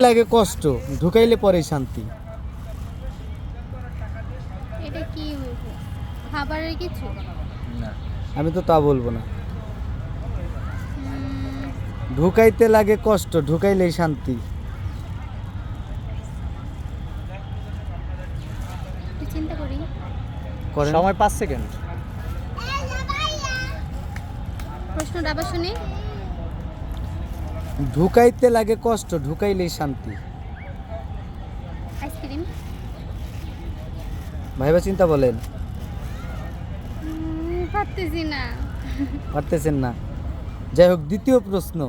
লাগে কষ্ট, ঢুকাইলে পরে শান্তি। এটা কি হইব? খাবারের কিছু? না। আমি তো তা বলবো না। উম, ঢুকাইতে লাগে কষ্ট, ঢুকাইলেই শান্তি। একটু চিন্তা করি। করেন। সময় 5 সেকেন্ড। প্রশ্নটা আবার শুনি। ঢুকাইতে লাগে কষ্ট, ঢুকাইলেই শান্তি। আইসক্রিম। ভাইবা চিন্তা বলেন। পারতেছি না। পারতেছেন না। যাই হোক, দ্বিতীয় প্রশ্ন।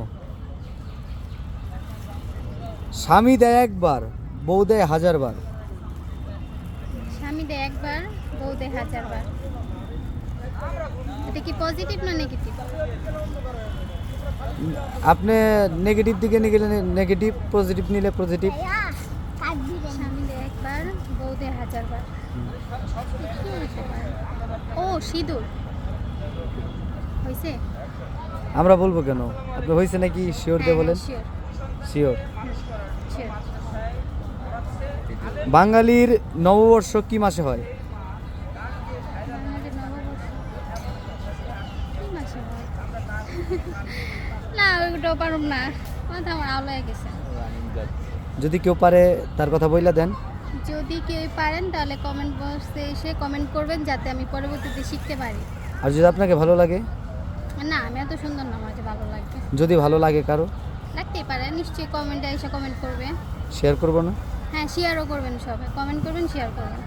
স্বামী দেয় একবার, বউ দেয় 1000 বার। স্বামী দেয় একবার, বউ দেয় 1000 বার। এটা কি পজিটিভ না নেগেটিভ? আপনি নেগেটিভ দিকে নিয়ে নেগেটিভ, পজিটিভ নিলে পজিটিভ। স্বামী দেয় একবার, বউ দেয় 1000 বার। কি হতে পারে? ও সিঁদুর হয়েছে। আমরা বলবো কেন? আপনি হয়েছে নাকি শিওর দিয়ে বলেন। Sure sure. শিওর। বাঙালির নববর্ষ কি মাসে হয়? বাঙালির নববর্ষ কি মাসে হয়? না ওইটাও পারুম না, মাথা আমার আওলায় গেছে। যদি কেউ পারে তার কথা বইলা দেন। যদি কেউ পারেন তাহলে কমেন্ট বক্সে এসে কমেন্ট করবেন, যাতে আমি পরবর্তীতে শিখতে পারি। আর যদি আপনাকে ভালো লাগে, না আমি এত সুন্দর না, আমাকে ভালো লাগবে। যদি ভালো লাগে কারো, লাগতেই পারে, নিশ্চয়ই কমেন্টে এসে কমেন্ট করবে। শেয়ার করবো না? হ্যাঁ শেয়ারও করবেন, সবাই কমেন্ট করবেন, শেয়ার করবেন।